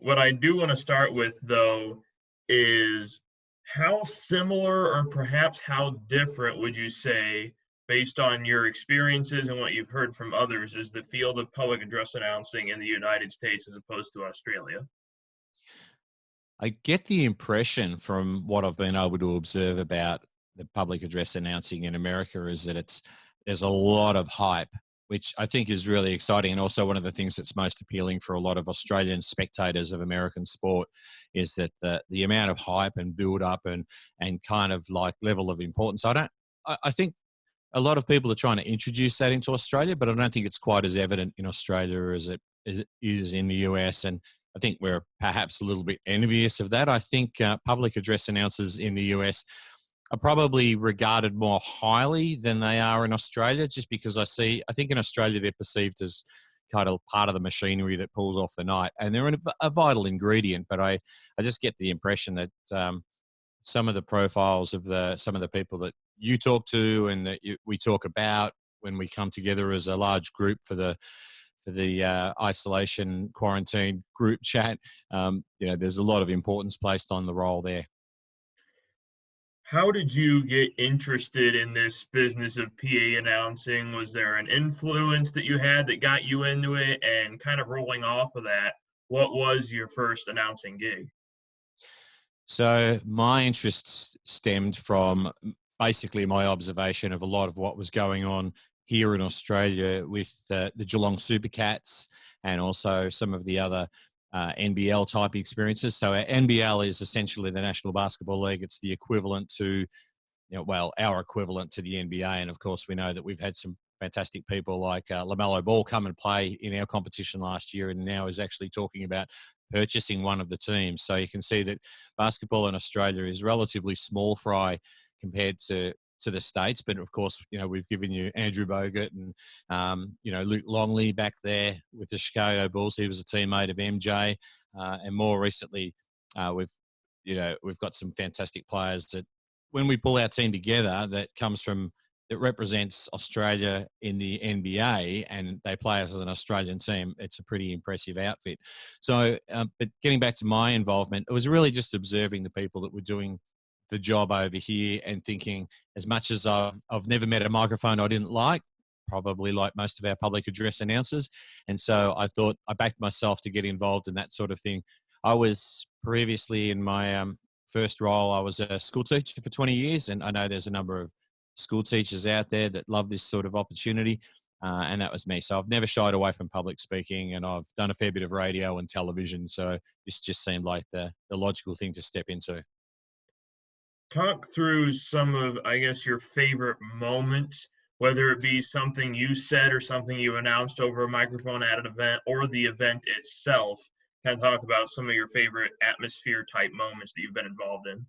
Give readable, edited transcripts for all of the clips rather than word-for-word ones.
what I do want to start with, though, is how similar or perhaps how different would you say, based on your experiences and what you've heard from others, is the field of public address announcing in the United States as opposed to Australia? I get the impression from what I've been able to observe about the public address announcing in America is that there's a lot of hype, which I think is really exciting. And also one of the things that's most appealing for a lot of Australian spectators of American sport is that the amount of hype and build up and kind of like level of importance. I think a lot of people are trying to introduce that into Australia, but I don't think it's quite as evident in Australia as it is in the US. And I think we're perhaps a little bit envious of that. I think public address announcers in the US are probably regarded more highly than they are in Australia, just because I think in Australia they're perceived as kind of part of the machinery that pulls off the night, and they're a vital ingredient. But I just get the impression that some of the profiles of some of the people that you talk to and that we talk about when we come together as a large group for the isolation quarantine group chat, there's a lot of importance placed on the role there. How did you get interested in this business of PA announcing? Was there an influence that you had that got you into it? And kind of rolling off of that, what was your first announcing gig? So my interests stemmed from basically my observation of a lot of what was going on here in Australia with the Geelong Supercats and also some of the other NBL type experiences. So NBL is essentially the National Basketball League. It's the equivalent to, our equivalent to the NBA. And of course, we know that we've had some fantastic people like LaMelo Ball come and play in our competition last year, and now is actually talking about purchasing one of the teams. So you can see that basketball in Australia is relatively small fry compared to the States. But of course, we've given you Andrew Bogut and, Luke Longley back there with the Chicago Bulls. He was a teammate of MJ. And more recently, we've got some fantastic players that when we pull our team together, that represents Australia in the NBA and they play as an Australian team, it's a pretty impressive outfit. So, but getting back to my involvement, it was really just observing the people that were doing the job over here and thinking, as much as I've never met a microphone I didn't like, probably like most of our public address announcers. And so I thought I backed myself to get involved in that sort of thing. I was previously in my first role, I was a school teacher for 20 years. And I know there's a number of school teachers out there that love this sort of opportunity. And that was me. So I've never shied away from public speaking, and I've done a fair bit of radio and television. So this just seemed like the logical thing to step into. Talk through some of, I guess, your favorite moments, whether it be something you said or something you announced over a microphone at an event or the event itself. Kind of talk about some of your favorite atmosphere type moments that you've been involved in.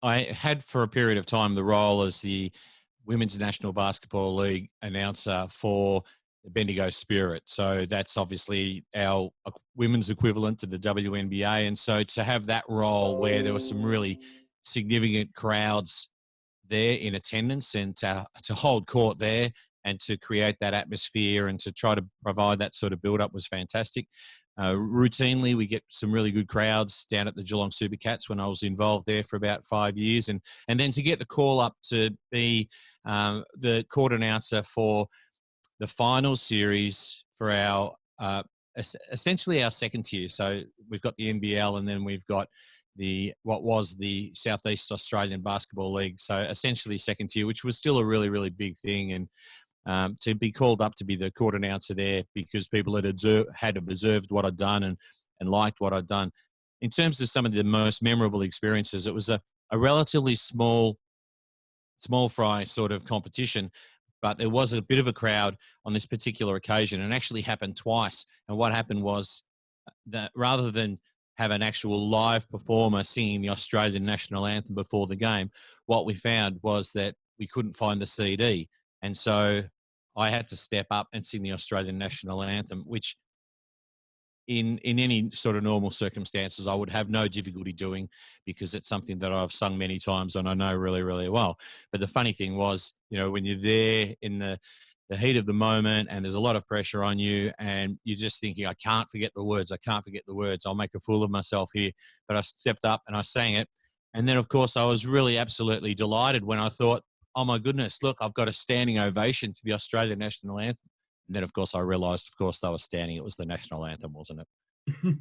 I had for a period of time the role as the Women's National Basketball League announcer for the Bendigo Spirit. So that's obviously our women's equivalent to the WNBA. And so to have that role where there were some really significant crowds there in attendance and to hold court there and to create that atmosphere and to try to provide that sort of build-up was fantastic. Routinely, we get some really good crowds down at the Geelong Supercats when I was involved there for about 5 years. And then to get the call up to be the court announcer for the final series for our essentially our second tier. So we've got the NBL and then we've got what was the Southeast Australian Basketball League. So essentially second tier, which was still a really, really big thing. And to be called up to be the court announcer there because people had observed what I'd done and liked what I'd done. In terms of some of the most memorable experiences, it was a relatively small fry sort of competition, but there was a bit of a crowd on this particular occasion, and actually happened twice. And what happened was that rather than have an actual live performer singing the Australian national anthem before the game, what we found was that we couldn't find the CD. And so I had to step up and sing the Australian national anthem, which in any sort of normal circumstances, I would have no difficulty doing because it's something that I've sung many times and I know really, really well. But the funny thing was, when you're there in the the heat of the moment, and there's a lot of pressure on you, and you're just thinking, I can't forget the words. I can't forget the words. I'll make a fool of myself here. But I stepped up and I sang it. And then, of course, I was really absolutely delighted when I thought, oh, my goodness, look, I've got a standing ovation to the Australian national anthem. And then, of course, I realised, of course, they were standing. It was the national anthem, wasn't it?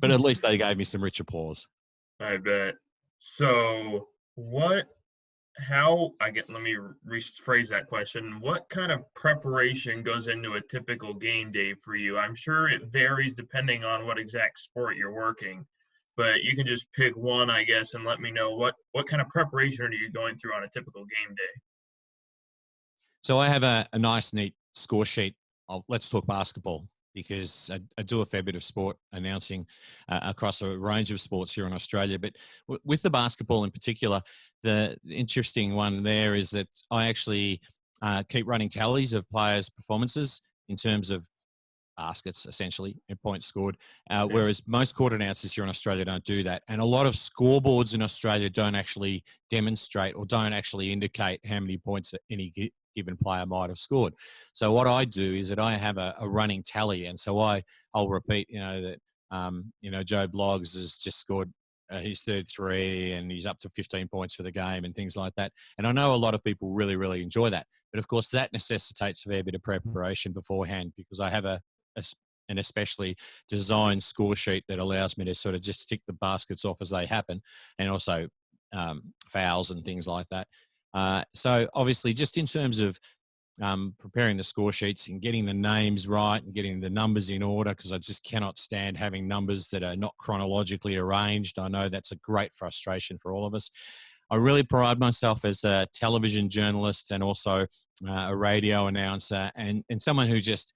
But at least they gave me some rich applause. I bet. So, what how I get let me rephrase that question. What kind of preparation goes into a typical game day for you? I'm sure it varies depending on what exact sport you're working, but you can just pick one, I guess, and let me know what kind of preparation are you going through on a typical game day? So I have a nice, neat score sheet. Let's talk basketball because I do a fair bit of sport announcing across a range of sports here in Australia. But with the basketball in particular, the interesting one there is that I actually keep running tallies of players' performances in terms of baskets, essentially, and points scored. Okay. Whereas most court announcers here in Australia don't do that. And a lot of scoreboards in Australia don't actually demonstrate or don't actually indicate how many points any given player might have scored. So what I do is that I have a running tally. And so I'll repeat, that, Joe Bloggs has just scored his third three and he's up to 15 points for the game and things like that. And I know a lot of people really, really enjoy that. But of course, that necessitates a fair bit of preparation beforehand because I have an especially designed score sheet that allows me to sort of just tick the baskets off as they happen, and also fouls and things like that. So obviously, just in terms of preparing the score sheets and getting the names right and getting the numbers in order, because I just cannot stand having numbers that are not chronologically arranged. I know that's a great frustration for all of us. I really pride myself as a television journalist and also a radio announcer and someone who just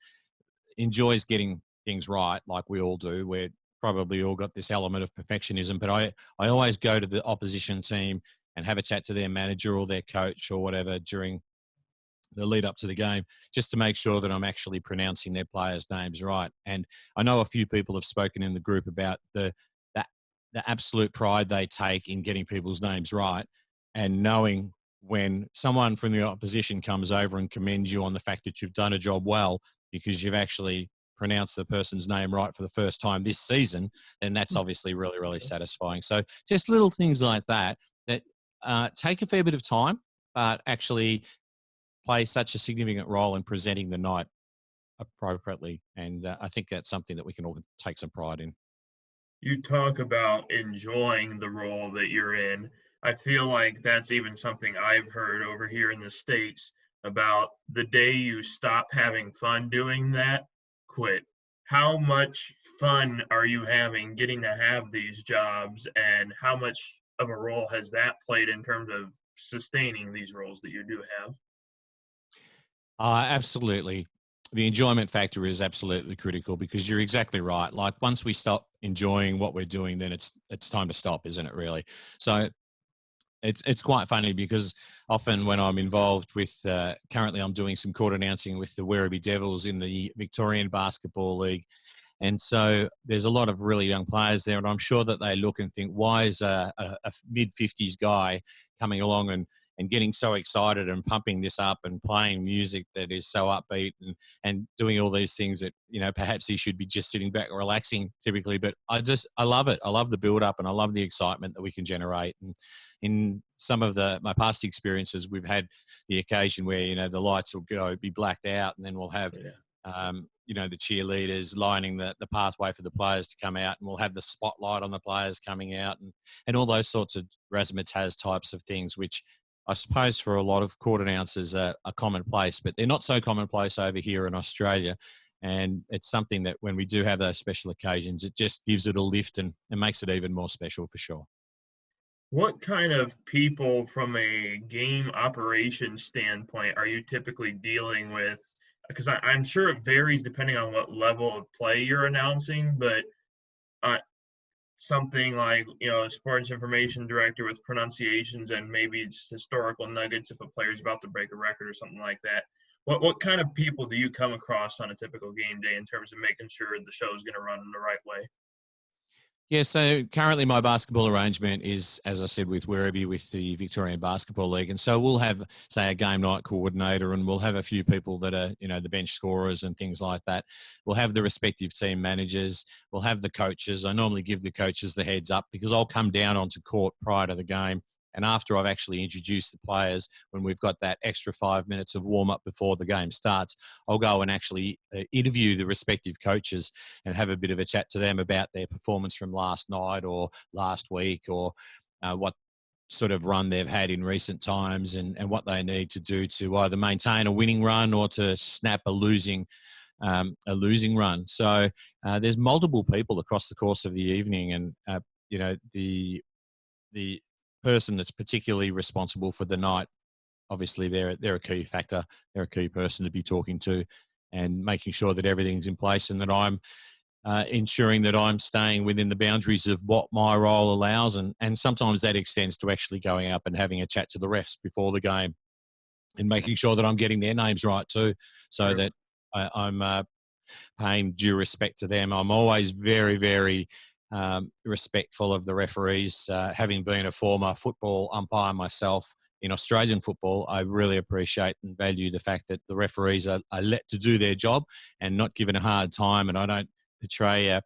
enjoys getting things right, like we all do. We're probably all got this element of perfectionism, but I always go to the opposition team and have a chat to their manager or their coach or whatever during the lead up to the game, just to make sure that I'm actually pronouncing their players' names right. And I know a few people have spoken in the group about the absolute pride they take in getting people's names right and knowing when someone from the opposition comes over and commends you on the fact that you've done a job well because you've actually pronounced the person's name right for the first time this season, then that's obviously really, really satisfying. So just little things like that take a fair bit of time, but actually play such a significant role in presenting the night appropriately. And I think that's something that we can all take some pride in. You talk about enjoying the role that you're in. I feel like that's even something I've heard over here in the States about the day you stop having fun doing that, quit. How much fun are you having getting to have these jobs, and how much of a role has that played in terms of sustaining these roles that you do have? Absolutely. The enjoyment factor is absolutely critical because you're exactly right. Like once we stop enjoying what we're doing, then it's time to stop, isn't it? Really. So it's quite funny because often when I'm involved with currently I'm doing some court announcing with the Werribee Devils in the Victorian Basketball League, and so there's a lot of really young players there, and I'm sure that they look and think, why is a mid-50s guy coming along and getting so excited and pumping this up and playing music that is so upbeat and doing all these things that, perhaps he should be just sitting back and relaxing typically. But I love it. I love the build up and I love the excitement that we can generate. And in some of my past experiences, we've had the occasion where, the lights will be blacked out and then we'll have, Yeah. the cheerleaders lining the pathway for the players to come out, and we'll have the spotlight on the players coming out and all those sorts of razzmatazz types of things, which I suppose for a lot of court announcers are commonplace, but they're not so commonplace over here in Australia. And it's something that when we do have those special occasions, it just gives it a lift and makes it even more special for sure. What kind of people from a game operation standpoint are you typically dealing with? Because I'm sure it varies depending on what level of play you're announcing, but uh, something like, a sports information director with pronunciations and maybe it's historical nuggets if a player's about to break a record or something like that. What kind of people do you come across on a typical game day in terms of making sure the show's going to run in the right way? Yeah, so currently my basketball arrangement is, as I said, with Werribee, with the Victorian Basketball League. And so we'll have, say, a game night coordinator, and we'll have a few people that are, the bench scorers and things like that. We'll have the respective team managers. We'll have the coaches. I normally give the coaches the heads up because I'll come down onto court prior to the game. And after I've actually introduced the players, when we've got that extra 5 minutes of warm up before the game starts, I'll go and actually interview the respective coaches and have a bit of a chat to them about their performance from last night or last week, or what sort of run they've had in recent times, and what they need to do to either maintain a winning run or to snap a losing run. So there's multiple people across the course of the evening, and the person that's particularly responsible for the night, obviously they're a key factor. They're a key person to be talking to, and making sure that everything's in place, and that I'm ensuring that I'm staying within the boundaries of what my role allows. And sometimes that extends to actually going up and having a chat to the refs before the game and making sure that I'm getting their names right too, so Sure. that I'm paying due respect to them. I'm always very, very respectful of the referees. Having been a former football umpire myself in Australian football, I really appreciate and value the fact that the referees are let to do their job and not given a hard time. And I don't portray a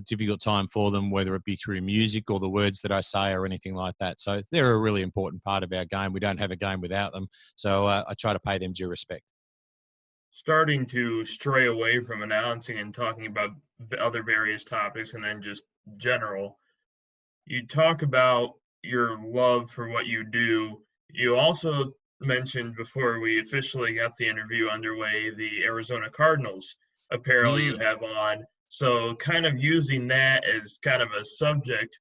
difficult time for them, whether it be through music or the words that I say or anything like that. So they're a really important part of our game. We don't have a game without them. So I try to pay them due respect. Starting to stray away from announcing and talking about other various topics and then just general, you talk about your love for what you do. You also mentioned before we officially got the interview underway the Arizona Cardinals apparel you Mm. have on. So, kind of using that as kind of a subject,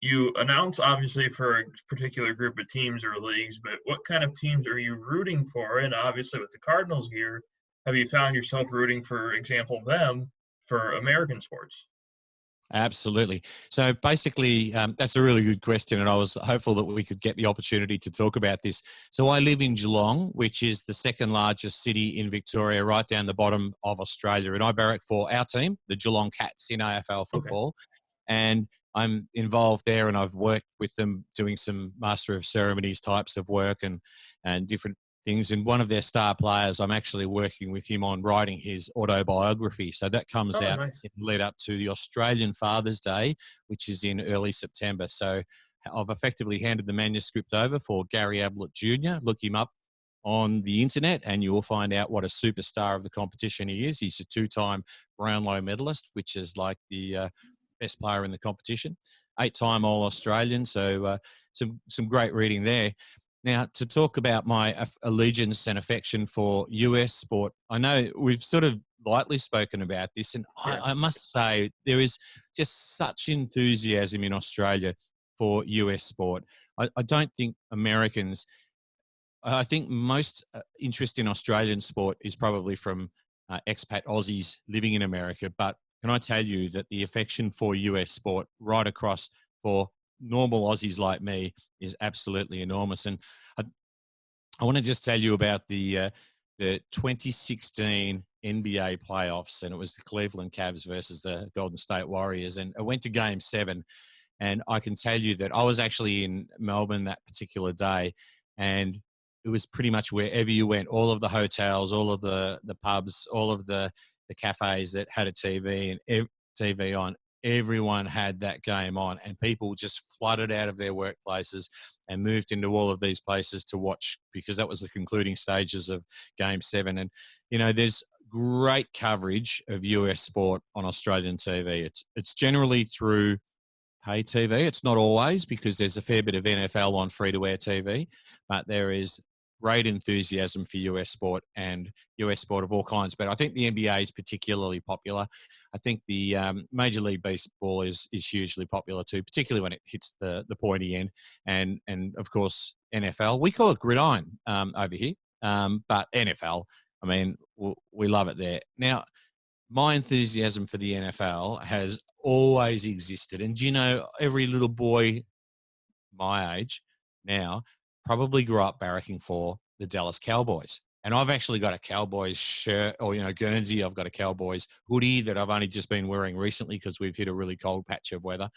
you announce obviously for a particular group of teams or leagues, but what kind of teams are you rooting for? And obviously, with the Cardinals here, have you found yourself rooting, for example, them for American sports? Absolutely. So basically, that's a really good question, and I was hopeful that we could get the opportunity to talk about this. So I live in Geelong, which is the second largest city in Victoria, right down the bottom of Australia, and I barrack for our team, the Geelong Cats, in AFL Okay. football. And I'm involved there, and I've worked with them doing some Master of Ceremonies types of work, and different things. And one of their star players, I'm actually working with him on writing his autobiography. So that comes Oh, out nice. in the lead up to the Australian Father's Day, which is in early September. So I've effectively handed the manuscript over for Gary Ablett Jr. Look him up on the internet and you will find out what a superstar of the competition he is. He's a two-time Brownlow medalist, which is like the best player in the competition, 8-time All-Australian. So some great reading there. Now, to talk about my allegiance and affection for US sport, I know we've sort of lightly spoken about this, and Yeah. I must say there is just such enthusiasm in Australia for US sport. I don't think Americans, I think most interest in Australian sport is probably from expat Aussies living in America. But can I tell you that the affection for US sport right across for normal Aussies like me is absolutely enormous. And I, I want to just tell you about the 2016 NBA playoffs, and it was the Cleveland Cavs versus the Golden State Warriors, and I went to Game 7. And I can tell you that I was actually in Melbourne that particular day, and it was pretty much wherever you went, all of the hotels, all of the pubs, all of the cafes that had a TV and TV on, everyone had that game on, and people just flooded out of their workplaces and moved into all of these places to watch, because that was the concluding stages of Game 7. And there's great coverage of US sport on Australian TV. It's generally through pay TV. It's not always, because there's a fair bit of NFL on free-to-air TV, but there is great enthusiasm for US sport and US sport of all kinds. But I think the NBA is particularly popular. I think the Major League Baseball is hugely popular too, particularly when it hits the pointy end. And of course, NFL. We call it gridiron over here, but NFL, I mean, we love it there. Now, my enthusiasm for the NFL has always existed. And every little boy my age now probably grew up barracking for the Dallas Cowboys. And I've actually got a Cowboys shirt, or, Guernsey. I've got a Cowboys hoodie that I've only just been wearing recently because we've hit a really cold patch of weather.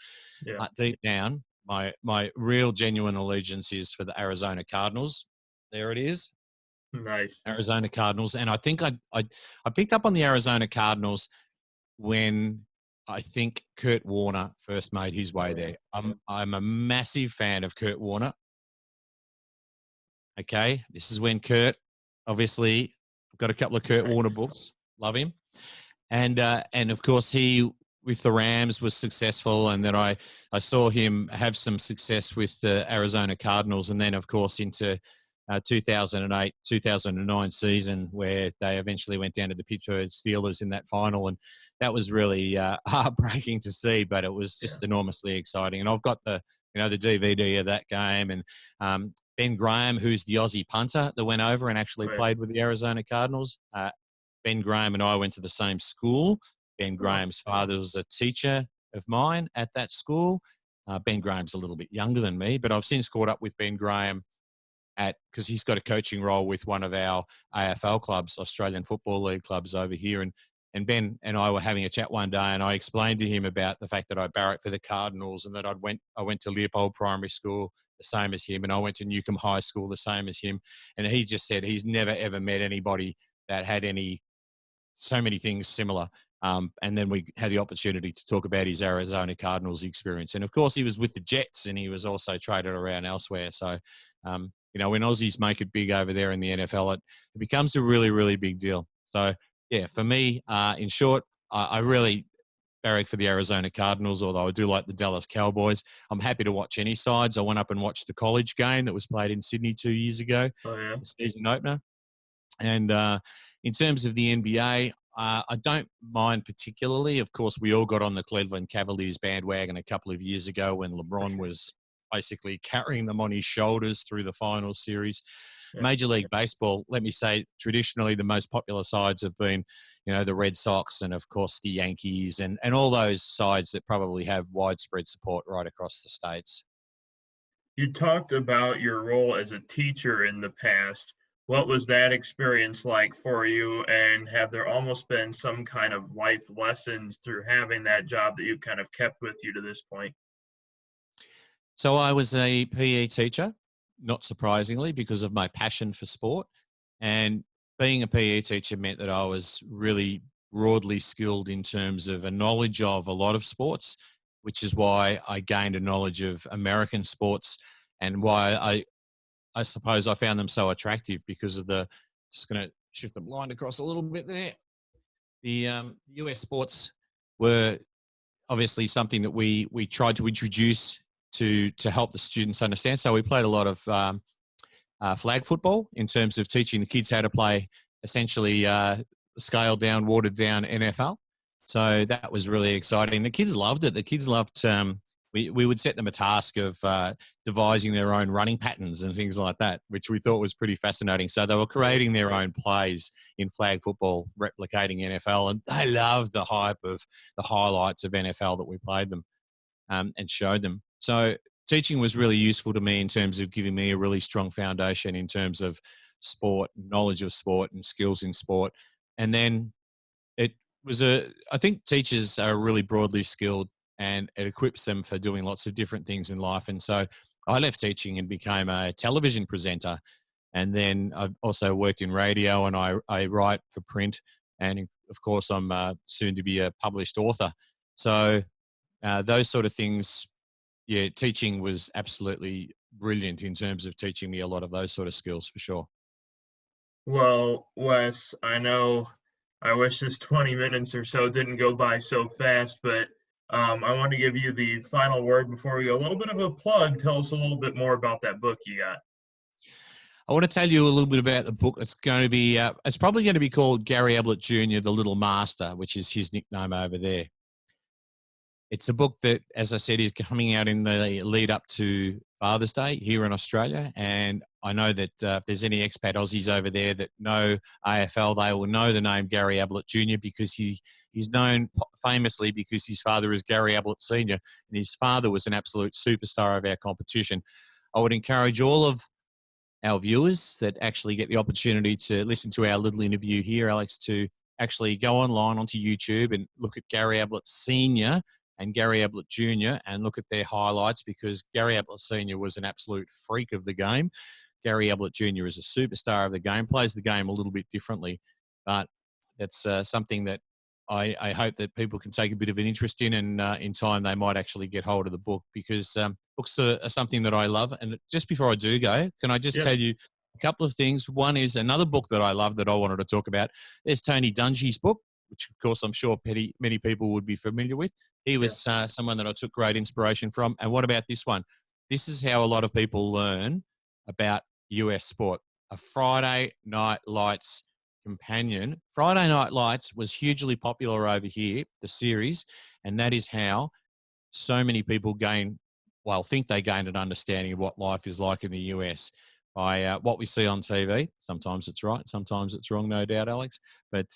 Yeah. But deep down, my real genuine allegiance is for the Arizona Cardinals. There it is, Nice. Arizona Cardinals. And I think I picked up on the Arizona Cardinals when I think Kurt Warner first made his way Oh, yeah. there. I'm a massive fan of Kurt Warner. Okay, this is when Kurt, obviously, I've got a couple of Kurt Warner Nice. books. Love him, and of course he with the Rams was successful, and then I saw him have some success with the Arizona Cardinals, and then of course into 2008 2009 season where they eventually went down to the Pittsburgh Steelers in that final, and that was really heartbreaking to see, but it was Yeah. just enormously exciting. And I've got the DVD of that game, and Ben Graham, who's the Aussie punter that went over and actually Right. played with the Arizona Cardinals. Ben Graham and I went to the same school. Ben Oh, Graham's father was a teacher of mine at that school. Ben Graham's a little bit younger than me, but I've since caught up with Ben Graham because he's got a coaching role with one of our AFL clubs, Australian Football League clubs over here. And Ben and I were having a chat one day, and I explained to him about the fact that I barracked for the Cardinals and that I went to Leopold Primary School, the same as him, and I went to Newcombe High School, the same as him. And he just said he's never ever met anybody that had so many things similar. And then we had the opportunity to talk about his Arizona Cardinals experience. And of course, he was with the Jets, and he was also traded around elsewhere. So, when Aussies make it big over there in the NFL, it becomes a really, really big deal. So, yeah, for me, in short, I really barrack for the Arizona Cardinals, although I do like the Dallas Cowboys. I'm happy to watch any sides. I went up and watched the college game that was played in Sydney 2 years ago, oh yeah. the season opener. And in terms of the NBA, I don't mind particularly. Of course, we all got on the Cleveland Cavaliers bandwagon a couple of years ago when LeBron was basically carrying them on his shoulders through the final series. Yeah. Major League Baseball, let me say, traditionally the most popular sides have been, the Red Sox and, of course, the Yankees and all those sides that probably have widespread support right across the states. You talked about your role as a teacher in the past. What was that experience like for you? And have there almost been some kind of life lessons through having that job that you've kind of kept with you to this point? So I was a PE teacher, not surprisingly, because of my passion for sport. And being a PE teacher meant that I was really broadly skilled in terms of a knowledge of a lot of sports, which is why I gained a knowledge of American sports and why I suppose I found them so attractive because of just going to shift the blind across a little bit there. The US sports were obviously something that we tried to introduce to help the students understand. So we played a lot of flag football in terms of teaching the kids how to play essentially scaled down, watered down NFL. So that was really exciting. The kids loved it. The kids loved. We would set them a task of devising their own running patterns and things like that, which we thought was pretty fascinating. So they were creating their own plays in flag football, replicating NFL, and they loved the hype of the highlights of NFL that we played them and showed them. So teaching was really useful to me in terms of giving me a really strong foundation in terms of sport, knowledge of sport and skills in sport. And then I think teachers are really broadly skilled and it equips them for doing lots of different things in life. And so I left teaching and became a television presenter. And then I've also worked in radio and I write for print. And of course, I'm soon to be a published author. So those sort of things, yeah, teaching was absolutely brilliant in terms of teaching me a lot of those sort of skills for sure. Well, Wes, I know I wish this 20 minutes or so didn't go by so fast, but I want to give you the final word before we go. A little bit of a plug. Tell us a little bit more about that book you got. I want to tell you a little bit about the book. It's going to be, it's probably going to be called Gary Ablett Jr., The Little Master, which is his nickname over there. It's a book that, as I said, is coming out in the lead up to Father's Day here in Australia. And I know that if there's any expat Aussies over there that know AFL, they will know the name Gary Ablett Jr. because he's known famously because his father is Gary Ablett Sr. and his father was an absolute superstar of our competition. I would encourage all of our viewers that actually get the opportunity to listen to our little interview here, Alex, to actually go online onto YouTube and look at Gary Ablett Sr. and Gary Ablett Jr. and look at their highlights, because Gary Ablett Sr. was an absolute freak of the game. Gary Ablett Jr. is a superstar of the game, plays the game a little bit differently, but that's something that I hope that people can take a bit of an interest in, and in time they might actually get hold of the book, because books are something that I love. And just before I do go, can I just Yeah, tell you a couple of things? One is another book that I love that I wanted to talk about. There's Tony Dungy's book, which of course I'm sure many people would be familiar with. He yeah. was someone that I took great inspiration from. And what about this one? This is how a lot of people learn about US sport. A Friday Night Lights companion. Friday Night Lights was hugely popular over here, the series, and that is how so many people think they gained an understanding of what life is like in the US by what we see on TV. Sometimes it's right, sometimes it's wrong, no doubt, Alex. But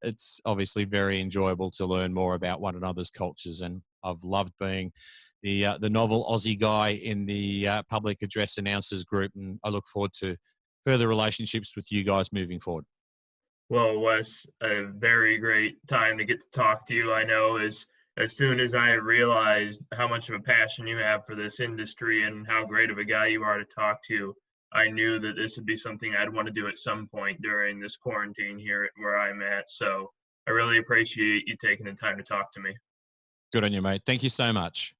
it's obviously very enjoyable to learn more about one another's cultures, and I've loved being the novel Aussie guy in the public address announcers group, and I look forward to further relationships with you guys moving forward. Well, Wes, a very great time to get to talk to you. I know as soon as I realized how much of a passion you have for this industry and how great of a guy you are to talk to, I knew that this would be something I'd want to do at some point during this quarantine here at where I'm at. So I really appreciate you taking the time to talk to me. Good on you, mate. Thank you so much.